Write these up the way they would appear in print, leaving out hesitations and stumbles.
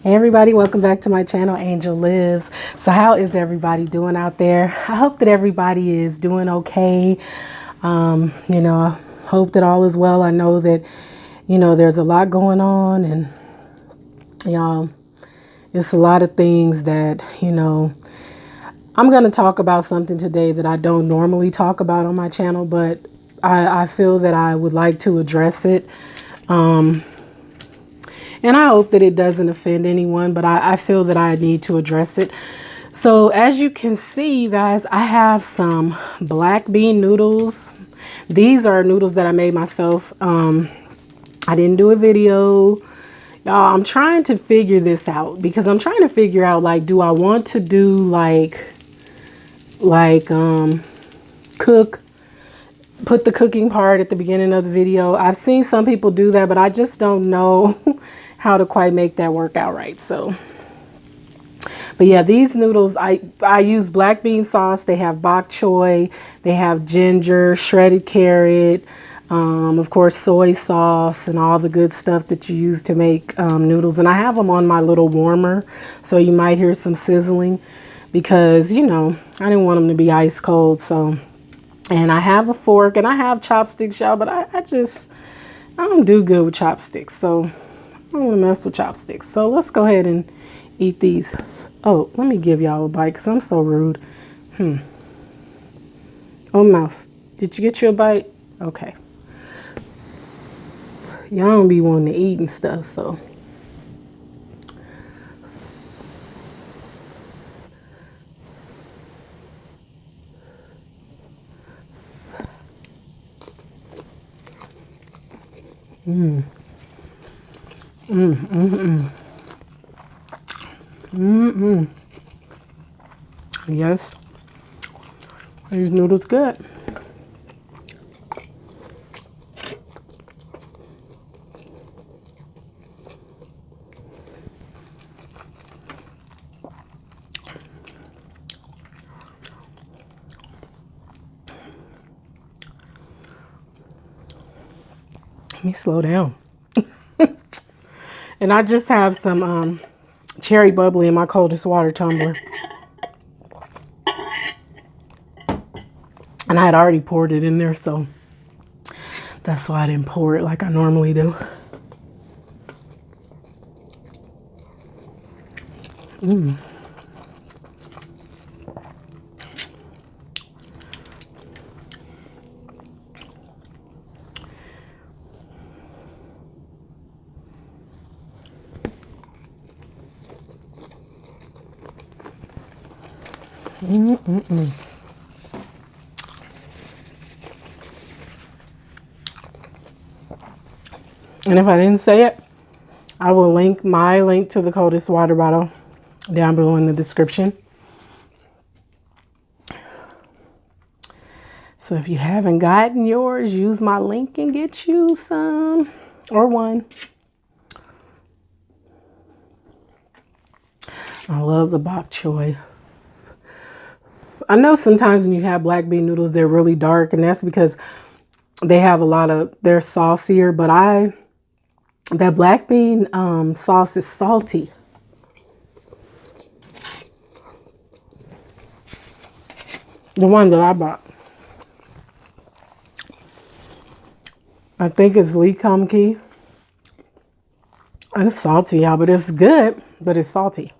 Hey everybody, welcome back to my channel, Angel Lives. So how is everybody doing out there? I hope that everybody is doing okay. I hope that all is well. I know that, there's a lot going on and, y'all, it's a lot of things that, I'm going to talk about something today that I don't normally talk about on my channel, but I feel that I would like to address it. And I hope that it doesn't offend anyone, but I feel that I need to address it. So as you can see, you guys, I have some black bean noodles. These are noodles that I made myself. I didn't do a video. Y'all, I'm trying to figure this out because I'm trying to figure out, like, do I want to do put the cooking part at the beginning of the video. I've seen some people do that, but I just don't know how to quite make that work out right. So, but yeah, these noodles, I use black bean sauce. They have bok choy, they have ginger, shredded carrot, of course, soy sauce and all the good stuff that you use to make noodles. And I have them on my little warmer, so you might hear some sizzling because, I didn't want them to be ice cold. So, and I have a fork and I have chopsticks, y'all, but I don't do good with chopsticks. So I don't want to mess with chopsticks. So let's go ahead and eat these. Oh, let me give y'all a bite because I'm so rude. Oh, mouth. Did you get you a bite? Okay. Y'all don't be wanting to eat and stuff, so. Yes, these noodles good. Let me slow down. And I just have some cherry bubbly in my coldest water tumbler. And I had already poured it in there, so that's why I didn't pour it like I normally do. And if I didn't say it, I will link my link to the coldest water bottle down below in the description. So if you haven't gotten yours, use my link and get you some or one. I love the bok choy. I know sometimes when you have black bean noodles, they're really dark, and that's because they have they're saucier, but that black bean sauce is salty. The one that I bought. I think it's Lee Kum Kee. And it's salty, y'all, but it's good, but it's salty.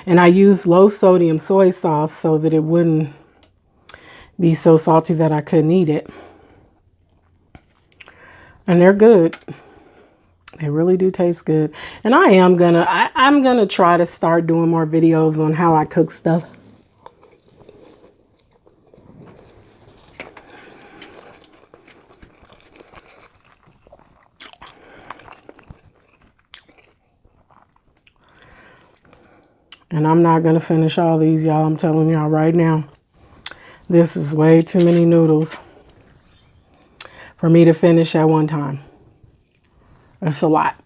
And I used low sodium soy sauce so that it wouldn't be so salty that I couldn't eat it. And they're good. They really do taste good. And I'm gonna try to start doing more videos on how I cook stuff. And I'm not going to finish all these, y'all. I'm telling y'all right now. This is way too many noodles for me to finish at one time. That's a lot.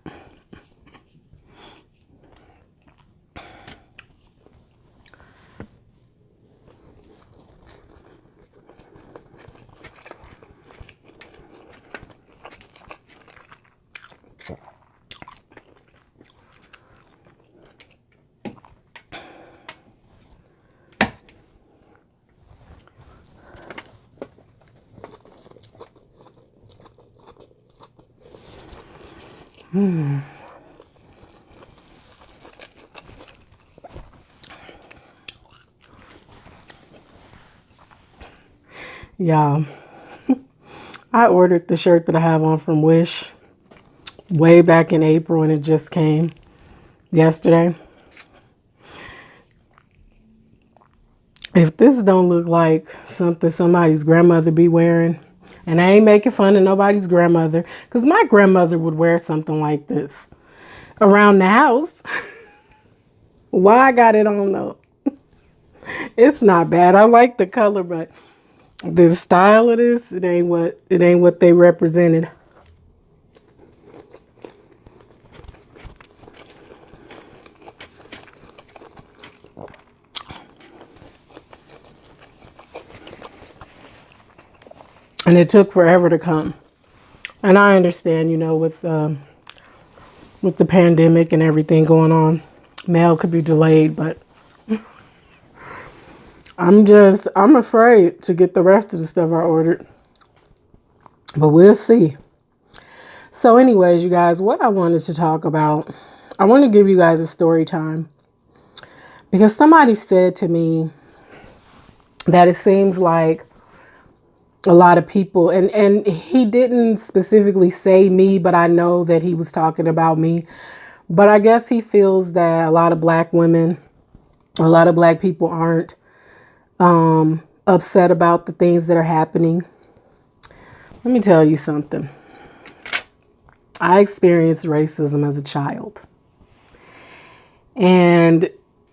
Yeah, I ordered the shirt that I have on from Wish way back in April and it just came yesterday. If this don't look like something somebody's grandmother be wearing, and I ain't making fun of nobody's grandmother, because my grandmother would wear something like this around the house. Why I got it on though? It's not bad. I like the color, but the style of this, it ain't what they represented. And it took forever to come. And I understand, you know, with the pandemic and everything going on, mail could be delayed, but I'm afraid to get the rest of the stuff I ordered. But we'll see. So anyways, you guys, what I wanted to talk about, I want to give you guys a story time. Because somebody said to me that it seems like a lot of people, and he didn't specifically say me, but I know that he was talking about me. But I guess he feels that a lot of black women, a lot of black people aren't upset about the things that are happening. Let me tell you something. I experienced racism as a child. And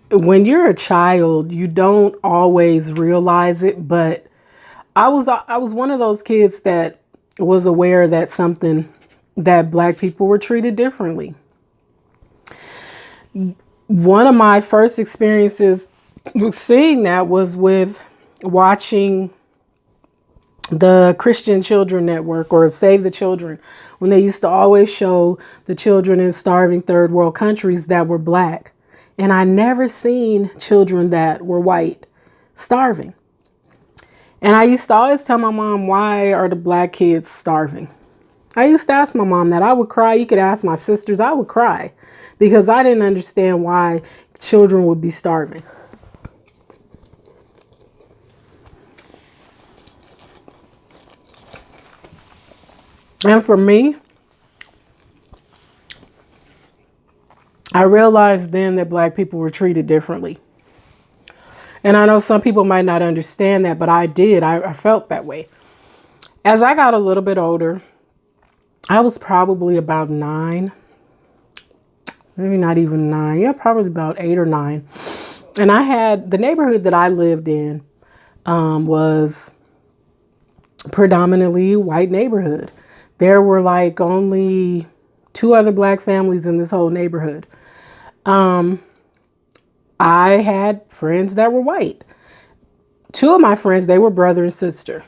when you're a child, you don't always realize it, but I was one of those kids that was aware that black people were treated differently. One of my first experiences with seeing that was with watching the Christian Children Network, or Save the Children, when they used to always show the children in starving third world countries that were black. And I never seen children that were white starving. And I used to always tell my mom, why are the black kids starving? I used to ask my mom that. I would cry. You could ask my sisters. I would cry because I didn't understand why children would be starving. And for me, I realized then that black people were treated differently. And I know some people might not understand that, but I did. I felt that way. As I got a little bit older, I was probably about 9, maybe not even 9. Yeah, probably about 8 or 9. And I had the neighborhood that I lived in was predominantly white neighborhood. There were like only 2 other black families in this whole neighborhood. I had friends that were white. 2 of my friends, they were brother and sister.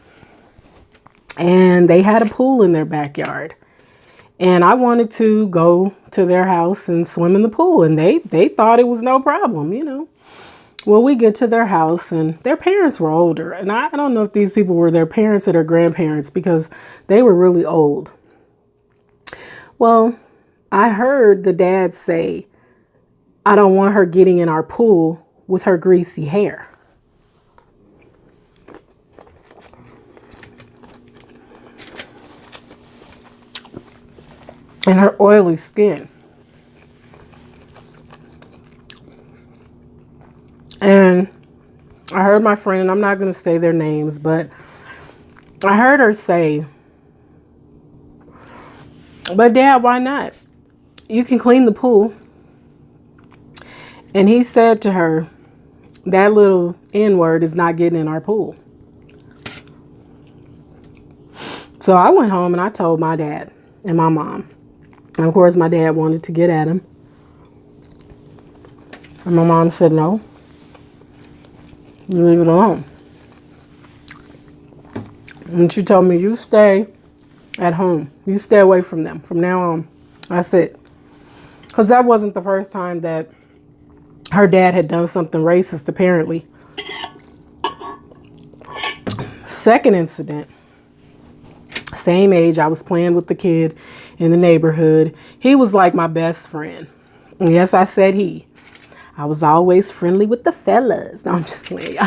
And they had a pool in their backyard. And I wanted to go to their house and swim in the pool. And they thought it was no problem, you know. Well, we get to their house and their parents were older. And I don't know if these people were their parents or their grandparents because they were really old. Well, I heard the dad say, I don't want her getting in our pool with her greasy hair. And her oily skin. And I heard my friend, and I'm not going to say their names, but I heard her say, but Dad, why not? You can clean the pool. And he said to her, that little N-word is not getting in our pool. So I went home and I told my dad and my mom. And of course, my dad wanted to get at him. And my mom said, no, you leave it alone. And she told me, you stay at home. You stay away from them from now on. That's it. Because that wasn't the first time that her dad had done something racist, apparently. Second incident Same age. I was playing with the kid in the neighborhood. He was like my best friend. Yes, I said he. I was always friendly with the fellas. No, I'm just playing.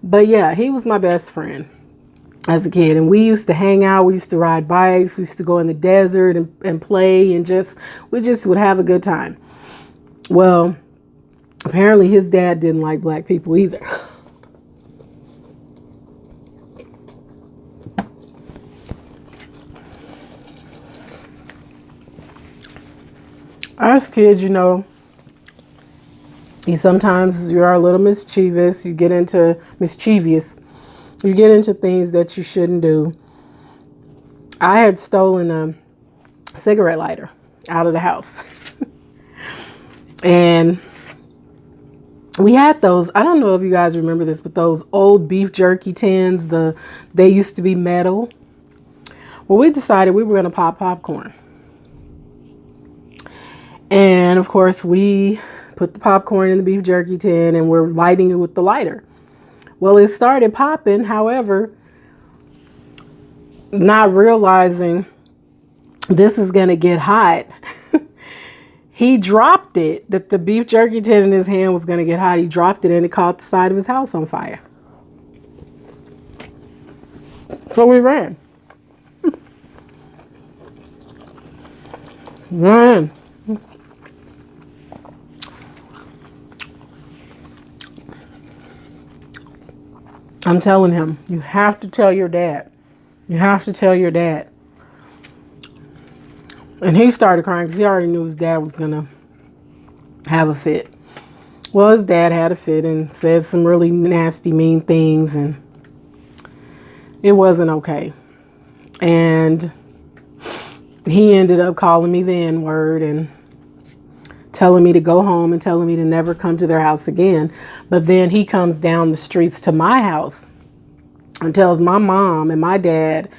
But yeah, he was my best friend as a kid. And we used to hang out. We used to ride bikes. We used to go in the desert and play and we just would have a good time. Well, apparently his dad didn't like black people either. Us kids, you know, sometimes you're a little mischievous. You get into things that you shouldn't do. I had stolen a cigarette lighter out of the house. And we had those, I don't know if you guys remember this, but those old beef jerky tins, they used to be metal. Well, we decided we were going to pop popcorn. And of course, we put the popcorn in the beef jerky tin and we're lighting it with the lighter. Well, it started popping. However, not realizing this is going to get hot, he dropped it, that the beef jerky tin in his hand was going to get hot. He dropped it and it caught the side of his house on fire. So we ran. Ran. I'm telling him, you have to tell your dad. You have to tell your dad. And he started crying because he already knew his dad was going to have a fit. Well, his dad had a fit and said some really nasty, mean things, and it wasn't okay. And he ended up calling me the N-word and telling me to go home and telling me to never come to their house again. But then he comes down the streets to my house and tells my mom and my dad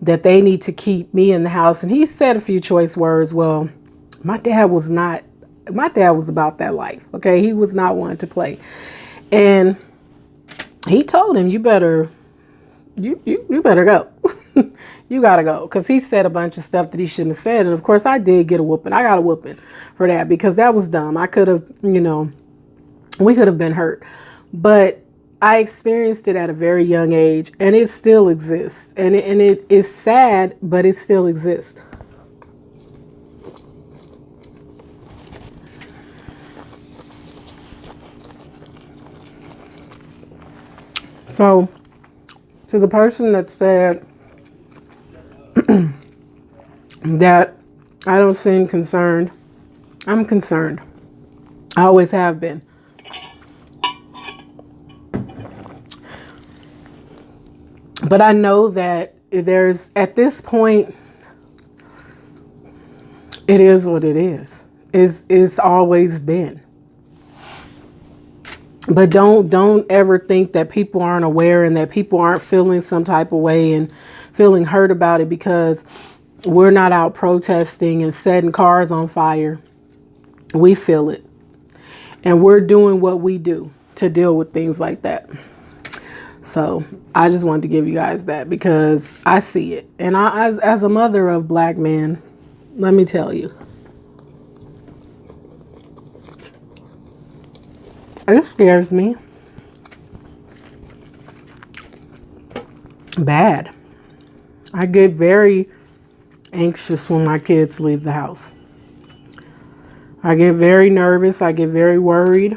that they need to keep me in the house. And he said a few choice words. Well, my dad was about that life. Okay. He was not one to play. And he told him, you better go. You gotta go. Because he said a bunch of stuff that he shouldn't have said. And of course I did get a whooping. I got a whooping for that because that was dumb. I could have, we could have been hurt. But I experienced it at a very young age and it still exists. And it is sad, but it still exists. So, to the person that said that I don't seem concerned, I'm concerned. I always have been. But I know that at this point, it is what it is. It's always been. But don't ever think that people aren't aware and that people aren't feeling some type of way and feeling hurt about it because we're not out protesting and setting cars on fire. We feel it. And we're doing what we do to deal with things like that. So I just wanted to give you guys that because I see it. And as a mother of black men, let me tell you, it scares me. Bad. I get very anxious when my kids leave the house. I get very nervous. I get very worried.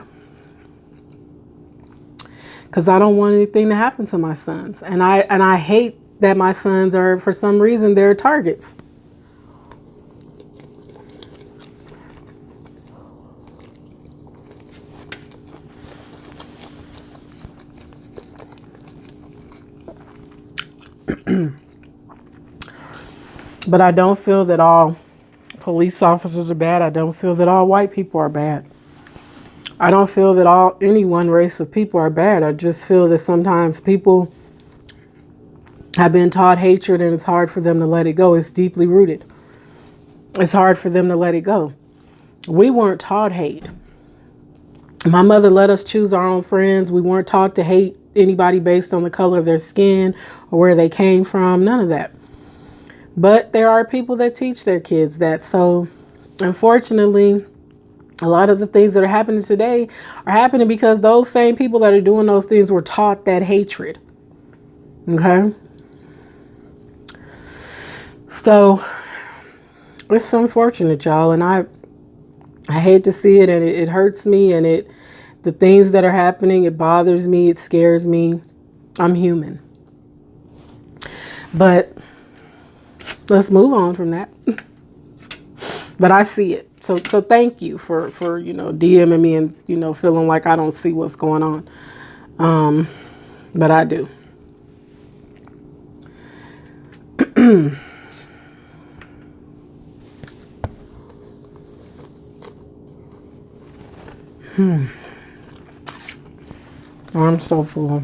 Because I don't want anything to happen to my sons. And I hate that my sons are, for some reason, they're targets. But I don't feel that all police officers are bad. I don't feel that all white people are bad. I don't feel that any one race of people are bad. I just feel that sometimes people have been taught hatred and it's hard for them to let it go. It's deeply rooted. It's hard for them to let it go. We weren't taught hate. My mother let us choose our own friends. We weren't taught to hate anybody based on the color of their skin or where they came from. None of that. But there are people that teach their kids that. So unfortunately, a lot of the things that are happening today are happening because those same people that are doing those things were taught that hatred. Okay? So it's unfortunate, y'all, and I hate to see it, and it hurts me, and the things that are happening, it bothers me, it scares me. I'm human. But let's move on from that. But I see it. So thank you for DMing me and feeling like I don't see what's going on. But I do. I'm so full.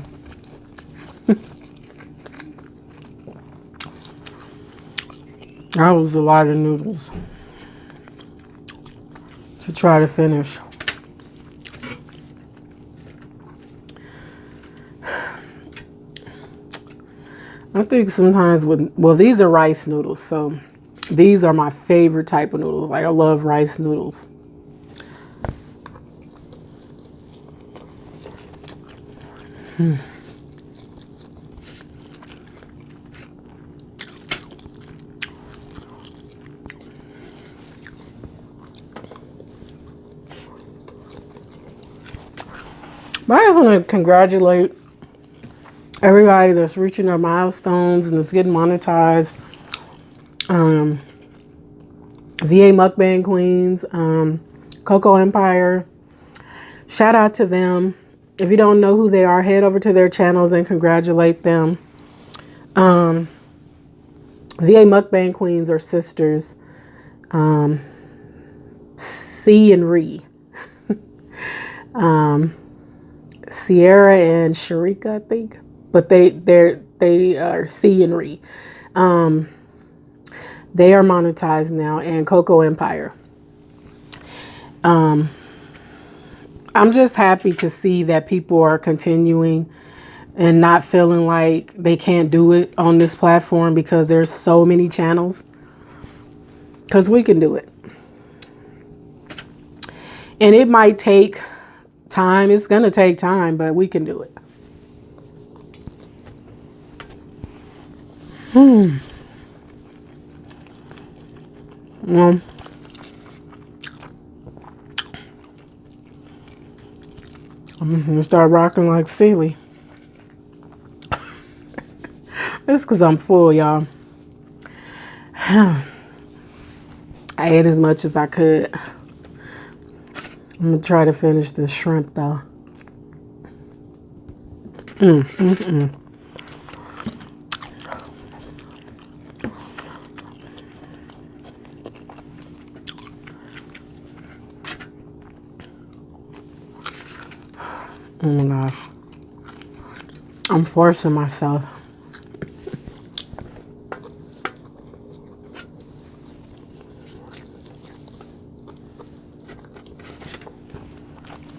That was a lot of noodles to try to finish. I think sometimes these are rice noodles, so these are my favorite type of noodles. Like, I love rice noodles. But I just want to congratulate everybody that's reaching their milestones and that's getting monetized. VA Mukbang Queens, Coco Empire. Shout out to them. If you don't know who they are, head over to their channels and congratulate them. VA Mukbang Queens are sisters. C and Ree. Sierra and Sharika, I think. But they are C and Ree. They are monetized now, and Coco Empire. I'm just happy to see that people are continuing and not feeling like they can't do it on this platform because there's so many channels. Because we can do it. And it might take time. It's going to take time, but we can do it. Well, I'm going to start rocking like Celie. That's because I'm full, y'all. I ate as much as I could. I'm going to try to finish this shrimp, though. Oh my gosh. I'm forcing myself.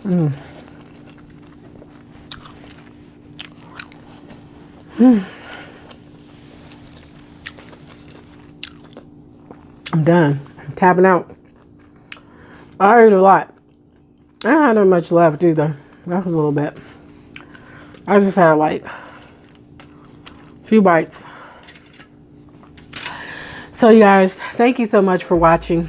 I'm done. I'm tapping out. I ate a lot. I don't have that much left either. That was a little bit. I just had like a few bites. So you guys, thank you so much for watching.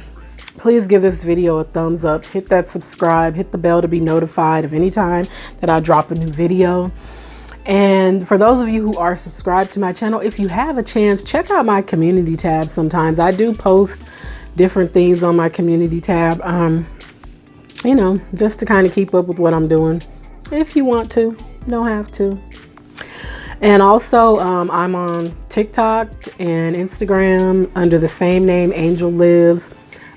Please give this video a thumbs up. Hit that subscribe. Hit the bell to be notified of any time that I drop a new video. And for those of you who are subscribed to my channel, if you have a chance, check out my community tab sometimes. I do post different things on my community tab. You know, just to kind of keep up with what I'm doing. If you want to, you don't have to. And also, I'm on TikTok and Instagram under the same name, Angel Lives.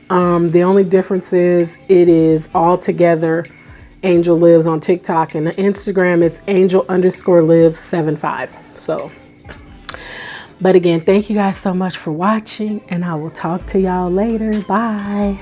The only difference is it is all together Angel Lives on TikTok, and on Instagram it's Angel_Lives75. So, but again, thank you guys so much for watching, and I will talk to y'all later. Bye.